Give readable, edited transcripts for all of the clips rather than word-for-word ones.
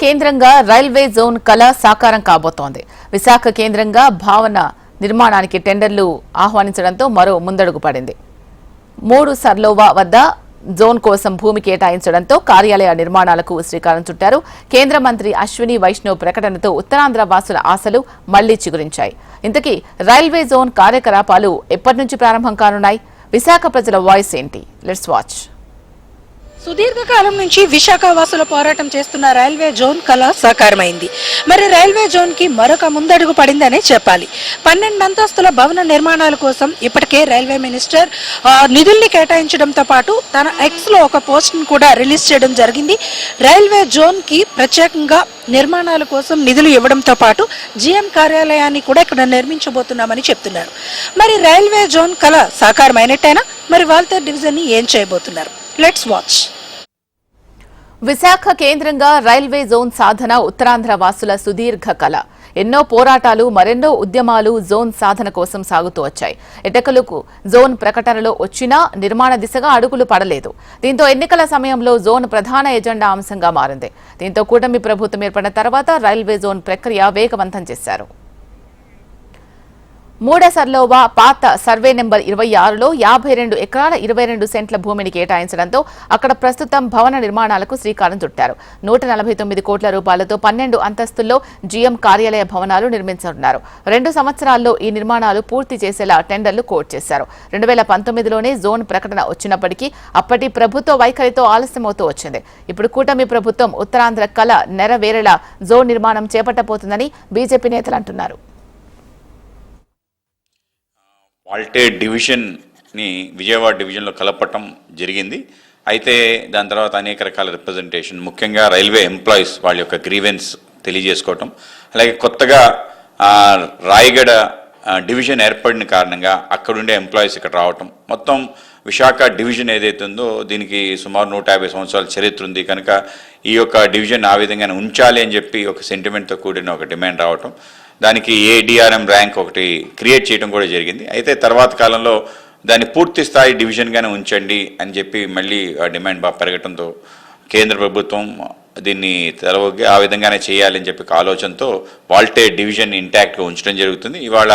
కేంద్రంగా railway zone కళ సాకారం కాబోతోంది. విశాఖ కేంద్రంగా భవన నిర్మాణానికి టెండర్లు ఆహ్వానించడంతో మరో ముందడుగు పడింది. 3 సర్లోవా వద్ద జోన్ కోసం భూమి కేటాయించడంతో కార్యాలయ నిర్మాణాలకు శ్రీకారం చుట్టారు. కేంద్ర మంత్రి అశ్విని వైష్ణవ్ ప్రకటనతో ఉత్తరాంధ్ర వాసుల ఆశలు మళ్లీ చిగురించాయి. ఇంతకీ రైల్వే జోన్ కార్యకలాపాలు ఎప్పటి నుంచి ప్రారంభం కానున్నాయి? విశాఖ ప్రజల వాయిస్ ఏంటి? Let's watch. సుదీర్ఘకాలం నుంచి విశాఖ వాసుల పోరాటం చేస్తున్న రైల్వే జోన్ కళ సాకారమైంది. మరి రైల్వే జోన్ కి మరొక ముందడుగు పడిందనే చెప్పాలి. 12 అంతస్తుల భవన నిర్మాణాల కోసం ఇప్పటికే రైల్వే మినిస్టర్ నిధుల్ని కేటాయించడంతో పాటు తన ఎక్స్ లో ఒక పోస్ట్ ను కూడా రిలీజ్ చేయడం జరిగింది. రైల్వే జోన్ కి ప్రత్యేకంగా నిర్మాణాల కోసం నిధులు ఇవ్వడంతో పాటు జీఎం కార్యాలయాన్ని కూడా ఇక్కడ నిర్మించబోతున్నామని చెప్తున్నారు. మరి రైల్వే జోన్ కళ సాకారమైనట్టేనా? మరి వాల్తేర్ డివిజన్ ని ఏం చేయబోతున్నారు? Let's watch. విశాఖ కేంద్రంగా రైల్వే జోన్ సాధన ఉత్తరాంధ్ర వాసుల సుదీర్ఘ కళ. ఎన్నో పోరాటాలు, మరెన్నో ఉద్యమాలు జోన్ సాధన కోసం సాగుతూ వచ్చాయి. ఎటకలకు జోన్ ప్రకటనలో వచ్చినా నిర్మాణ దిశగా అడుగులు పడలేదు. దీంతో ఎన్నికల సమయంలో జోన్ ప్రధాన ఎజెండా అంశంగా మారింది. దీంతో కూటమి ప్రభుత్వం ఏర్పడిన తర్వాత రైల్వే జోన్ ప్రక్రియ వేగవంతం చేశారు. 3 సర్లోవా పాత సర్వే నెంబర్ 26లో 52 ఎకరాల 22 సెంట్ల భూమిని కేటాయించడంతో అక్కడ ప్రస్తుతం భవన నిర్మాణాలకు శ్రీకారం చుట్టారు. 149 కోట్ల రూపాయలతో 12 అంతస్తుల్లో జీఎం కార్యాలయ భవనాలు నిర్మించనున్నారు. 2 సంవత్సరాల్లో ఈ నిర్మాణాలు పూర్తి చేసేలా టెండర్లు కోట్ చేశారు. 2019లోనే జోన్ ప్రకటన వచ్చినప్పటికీ అప్పటి ప్రభుత్వ వైఖరితో ఆలస్యమవుతూ వచ్చింది. ఇప్పుడు కూటమి ప్రభుత్వం ఉత్తరాంధ్ర కళ నెరవేరేలా జోన్ నిర్మాణం చేపట్టబోతుందని బీజేపీ నేతలు అంటున్నారు. వాల్టేర్ డివిజన్ని విజయవాడ డివిజన్లో కలపటం జరిగింది. అయితే దాని తర్వాత అనేక రకాల రిప్రజెంటేషన్, ముఖ్యంగా రైల్వే ఎంప్లాయీస్ వాళ్ళ యొక్క గ్రీవెన్స్ తెలియజేసుకోవటం, అలాగే కొత్తగా రాయగడ డివిజన్ ఏర్పడిన కారణంగా అక్కడుండే ఎంప్లాయీస్ ఇక్కడ రావటం, మొత్తం విశాఖ డివిజన్ ఏదైతే ఉందో దీనికి సుమారు 150 సంవత్సరాల చరిత్ర ఉంది కనుక ఈ యొక్క డివిజన్ ఆ విధంగానే ఉంచాలి అని చెప్పి ఒక సెంటిమెంట్తో కూడిన ఒక డిమాండ్ రావటం, దానికి ఏడిఆర్ఎం ర్యాంక్ ఒకటి క్రియేట్ చేయడం కూడా జరిగింది. అయితే తర్వాత కాలంలో దాన్ని పూర్తి స్థాయి డివిజన్గానే ఉంచండి అని చెప్పి మళ్ళీ డిమాండ్ బాగా పెరగడంతో కేంద్ర ప్రభుత్వం దీన్ని తెరవగి ఆ విధంగానే చేయాలని చెప్పి ఆలోచనతో వాల్టేర్ డివిజన్ ఇంటాక్ట్గా ఉంచడం జరుగుతుంది. ఇవాళ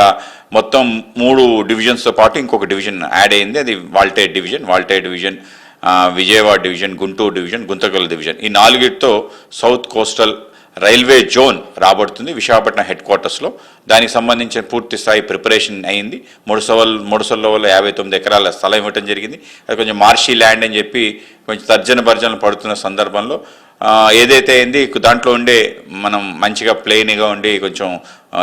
మొత్తం 3 డివిజన్స్తో పాటు ఇంకొక డివిజన్ యాడ్ అయింది. అది Waltair division, Vijayawada division, Guntur division, Guntakal division, ఈ 4తో సౌత్ కోస్టల్ రైల్వే జోన్ రాబడుతుంది విశాఖపట్నం హెడ్ క్వార్టర్స్లో. దానికి సంబంధించిన పూర్తి స్థాయి ప్రిపరేషన్ అయింది. 3 సర్లోవాలో 59 ఎకరాల స్థలం ఇవ్వటం జరిగింది. అది కొంచెం మార్షీ ల్యాండ్ అని చెప్పి కొంచెం తర్జన పడుతున్న సందర్భంలో ఏదైతే అయింది దాంట్లో ఉండే మనం మంచిగా ప్లెయిన్గా ఉండి కొంచెం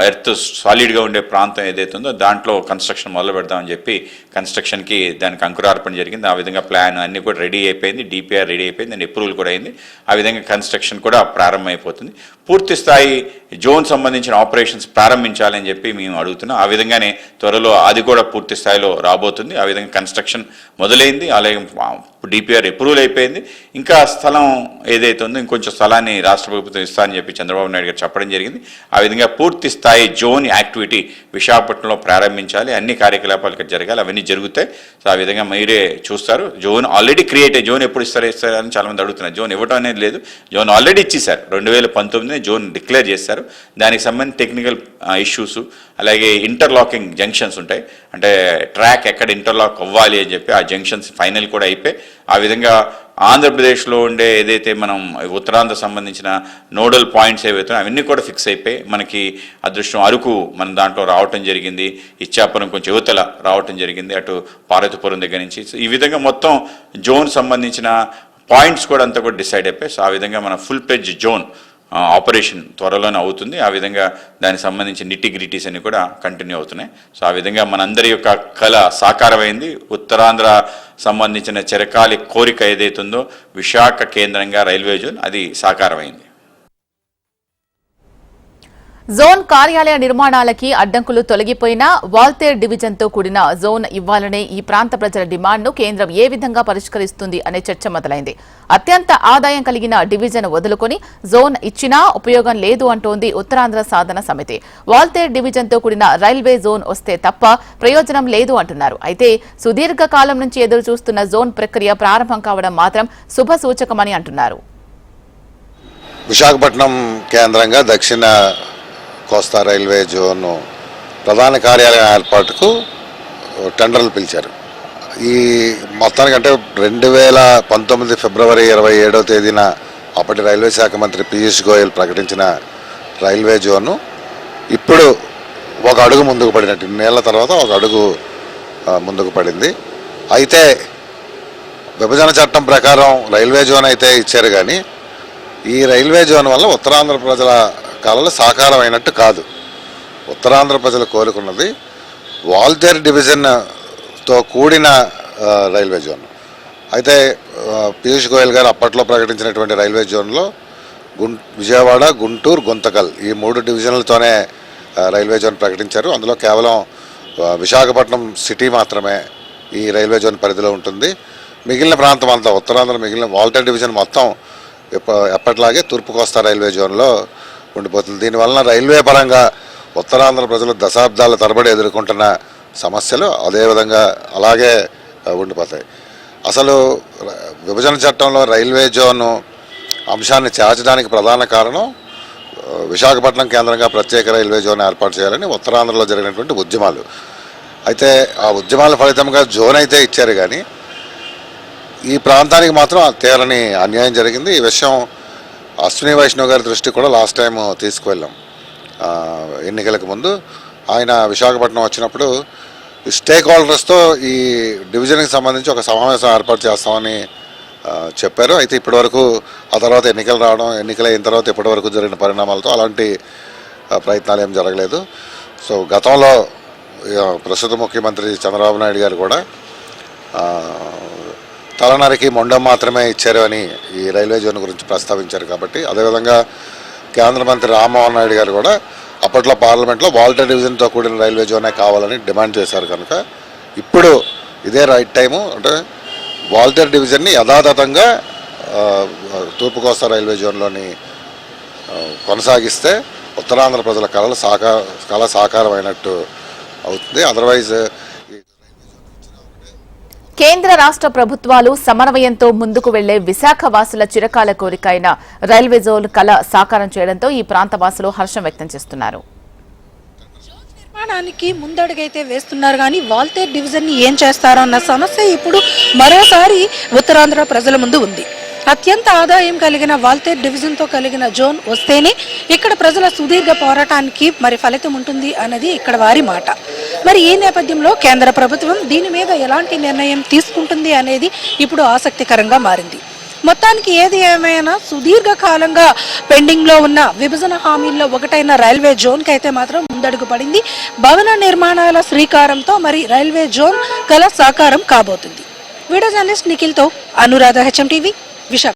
ఎర్త్ సాలిడ్గా ఉండే ప్రాంతం ఏదైతే ఉందో దాంట్లో కన్స్ట్రక్షన్ మొదలు పెడదామని చెప్పి కన్స్ట్రక్షన్కి దానికి అంకురార్పణ జరిగింది. ఆ విధంగా ప్లాన్ అన్నీ కూడా రెడీ అయిపోయింది, డిపిఆర్ రెడీ అయిపోయింది, దాని అప్రూవల్ కూడా అయింది. ఆ విధంగా కన్స్ట్రక్షన్ కూడా ప్రారంభమైపోతుంది. పూర్తి స్థాయి జోన్ సంబంధించిన ఆపరేషన్స్ ప్రారంభించాలని చెప్పి మేము అడుగుతున్నాం. ఆ విధంగానే త్వరలో అది కూడా పూర్తి స్థాయిలో రాబోతుంది. ఆ విధంగా కన్స్ట్రక్షన్ మొదలైంది, అలాగే డిపిఆర్ అప్రూవల్ అయిపోయింది. ఇంకా స్థలం ఏదైతే ఉందో ఇంకొంచెం స్థలాన్ని రాష్ట్ర ప్రభుత్వం ఇస్తా అని చెప్పి చంద్రబాబు నాయుడు గారు చెప్పడం జరిగింది. ఆ విధంగా పూర్తి స్థాయి జోన్ యాక్టివిటీ విశాఖపట్నంలో ప్రారంభించాలి, అన్ని కార్యకలాపాలు ఇక్కడ జరగాలి, అవన్నీ జరుగుతాయి. సో ఆ విధంగా మీరే చూస్తారు. జోన్ ఆల్రెడీ క్రియేట్ అయ్యి జోన్ ఎప్పుడు ఇస్తారని చాలామంది అడుగుతున్నారు. జోన్ ఇవ్వడం అనేది లేదు, జోన్ ఆల్రెడీ ఇచ్చేశారు. 2019 జోన్ డిక్లేర్ చేశారు. దానికి సంబంధించి టెక్నికల్ ఇష్యూస్, అలాగే ఇంటర్లాకింగ్ జంక్షన్స్ ఉంటాయి, అంటే ట్రాక్ ఎక్కడ ఇంటర్లాక్ అవ్వాలి అని చెప్పి ఆ జంక్షన్స్ ఫైనల్ కూడా అయిపోయి ఆ విధంగా ఆంధ్రప్రదేశ్లో ఉండే ఏదైతే మనం ఉత్తరాంధ్ర సంబంధించిన నోడల్ పాయింట్స్ ఏవైతే అవన్నీ కూడా ఫిక్స్ అయిపోయి మనకి అదృష్టం అరకు మన దాంట్లో రావటం జరిగింది, ఇచ్చాపురం కొంచెం యువతల రావటం జరిగింది, అటు పార్వతీపురం దగ్గర నుంచి. ఈ విధంగా మొత్తం జోన్ సంబంధించిన పాయింట్స్ కూడా అంతా కూడా డిసైడ్ అయిపోయి సో ఆ విధంగా మన ఫుల్ ప్లెడ్జ్ జోన్ ఆపరేషన్ త్వరలోనే అవుతుంది. ఆ విధంగా దానికి సంబంధించి నిటిగ్రిటీస్ అన్ని కూడా కంటిన్యూ అవుతున్నాయి. సో ఆ విధంగా మనందరి యొక్క కళ సాకారమైంది. ఉత్తరాంధ్ర సంబంధించిన చిరకాలి కోరిక ఏదైతుందో విశాఖ కేంద్రంగా రైల్వే జోన్ అది సాకారమైంది. జోన్ కార్యాలయ నిర్మాణాలకి అడ్డంకులు తొలగిపోయినా వాల్తేర్ డివిజన్తో కూడిన జోన్ ఇవ్వాలనే ఈ ప్రాంత ప్రజల డిమాండ్ను కేంద్రం ఏ విధంగా పరిష్కరిస్తుంది అనే చర్చ మొదలైంది. అత్యంత ఆదాయం కలిగిన డివిజన్ వదులుకొని జోన్ ఇచ్చినా ఉపయోగం లేదు అంటోంది ఉత్తరాంధ్ర సాధన సమితి. వాల్తేర్ డివిజన్తో కూడిన రైల్వే జోన్ వస్తే తప్ప ప్రయోజనం లేదు అంటున్నారు. అయితే సుదీర్ఘకాలం నుంచి ఎదురు చూస్తున్న జోన్ ప్రక్రియ ప్రారంభం కావడం మాత్రం శుభ సూచకమని అంటున్నారు. విశాఖపట్నం కేంద్రంగా దక్షిణ కోస్తా రైల్వే జోన్ ప్రధాన కార్యాలయం ఏర్పాటుకు టెండర్లు పిలిచారు. ఈ మొత్తానికంటే 2019 ఫిబ్రవరి 27వ తేదీన అప్పటి రైల్వే శాఖ మంత్రి పీయూష్ గోయల్ ప్రకటించిన రైల్వే జోను ఇప్పుడు ఒక అడుగు ముందుకు పడినట్టు, నెలల తర్వాత ఒక అడుగు ముందుకు పడింది. అయితే విభజన చట్టం ప్రకారం రైల్వే జోన్ అయితే ఇచ్చారు, కానీ ఈ రైల్వే జోన్ వల్ల ఉత్తరాంధ్ర ప్రజల కళలు సాకారం అయినట్టు కాదు. ఉత్తరాంధ్ర ప్రజలు కోరుకున్నది వాల్తేరు డివిజన్తో కూడిన రైల్వే జోన్. అయితే పీయూష్ గోయల్ గారు అప్పట్లో ప్రకటించినటువంటి రైల్వే జోన్లో విజయవాడ, గుంటూరు, గుంతకల్ ఈ 3 డివిజన్లతోనే రైల్వే జోన్ ప్రకటించారు. అందులో కేవలం విశాఖపట్నం సిటీ మాత్రమే ఈ రైల్వే జోన్ పరిధిలో ఉంటుంది. మిగిలిన ప్రాంతం అంతా ఉత్తరాంధ్ర మిగిలిన వాల్టేర్ డివిజన్ మొత్తం ఎప్పటిలాగే తూర్పు కోస్తా రైల్వే జోన్లో ఉండిపోతుంది. దీనివలన రైల్వే పరంగా ఉత్తరాంధ్ర ప్రజలు దశాబ్దాల తరబడి ఎదుర్కొంటున్న సమస్యలు అదేవిధంగా అలాగే ఉండిపోతాయి. అసలు విభజన చట్టంలో రైల్వే జోన్ అంశాన్ని చేర్చడానికి ప్రధాన కారణం విశాఖపట్నం కేంద్రంగా ప్రత్యేక రైల్వే జోన్ ఏర్పాటు చేయాలని ఉత్తరాంధ్రలో జరిగినటువంటి ఉద్యమాలు. అయితే ఆ ఉద్యమాల ఫలితంగా జోన్ అయితే ఇచ్చారు, కానీ ఈ ప్రాంతానికి మాత్రం తీరని అన్యాయం జరిగింది. ఈ విషయం అశ్విని వైష్ణవ్ గారి దృష్టికి కూడా లాస్ట్ టైం తీసుకువెళ్ళాం. ఎన్నికలకు ముందు ఆయన విశాఖపట్నం వచ్చినప్పుడు స్టేక్ హోల్డర్స్తో ఈ డివిజన్కి సంబంధించి ఒక సమావేశం ఏర్పాటు చేస్తామని చెప్పారు. అయితే ఇప్పటివరకు ఆ తర్వాత ఎన్నికలు రావడం, ఎన్నికలు అయిన తర్వాత ఇప్పటివరకు జరిగిన పరిణామాలతో అలాంటి ప్రయత్నాలు ఏం జరగలేదు. సో గతంలో ప్రస్తుత ముఖ్యమంత్రి చంద్రబాబు నాయుడు గారు కూడా తలనరికి మొండం మాత్రమే ఇచ్చారు అని ఈ రైల్వే జోన్ గురించి ప్రస్తావించారు. కాబట్టి అదేవిధంగా కేంద్ర మంత్రి రామ్మోహన్ నాయుడు గారు కూడా అప్పట్లో పార్లమెంట్లో వాల్టర్ డివిజన్తో కూడిన రైల్వే జోనే కావాలని డిమాండ్ చేశారు. కనుక ఇప్పుడు ఇదే రైట్ టైము. అంటే వాల్టర్ డివిజన్ని యథాతథంగా తూర్పు కోస్తా రైల్వే జోన్లోని కొనసాగిస్తే ఉత్తరాంధ్ర ప్రజల కళ సాకారం అయినట్టు అవుతుంది. అదర్వైజ్ కేంద్ర రాష్ట్ర ప్రభుత్వాలు సమన్వయంతో ముందుకు వెళ్లే విశాఖ వాసుల చిరకాల కోరిక అయిన రైల్వే జోన్ కళ సాకారం చేయడంతో ఈ ప్రాంత వాసులు హర్షం వ్యక్తం చేస్తున్నారు. నిర్మాణానికి ముందడుగైతే వేస్తున్నారు, కానీ వాల్తేర్ డివిజన్ ని ఏం చేస్తారో అన్న సమస్య ఇప్పుడు మరోసారి ఉత్తరాంధ్ర ప్రజల ముందు ఉంది. అత్యంత ఆదాయం కలిగిన వాల్తేర్ డివిజన్తో కలిగిన జోన్ వస్తేనే ఇక్కడ ప్రజల సుదీర్ఘ పోరాటానికి మరి ఫలితం ఉంటుంది అన్నది ఇక్కడ వారి మాట. మరి ఈ నేపథ్యంలో కేంద్ర ప్రభుత్వం దీని మీద ఎలాంటి నిర్ణయం తీసుకుంటుంది అనేది ఇప్పుడు ఆసక్తికరంగా మారింది. మొత్తానికి ఏది ఏమైనా సుదీర్ఘకాలంగా పెండింగ్లో ఉన్న విభజన హామీల్లో ఒకటైన రైల్వే జోన్కి అయితే మాత్రం ముందడుగు పడింది. భవన నిర్మాణాల శ్రీకారంతో మరి రైల్వే జోన్ కళ సాకారం కాబోతుంది. వీడియో జర్నలిస్ట్ నిఖిల్తో అనురాధ, HM TV, విశాఖ.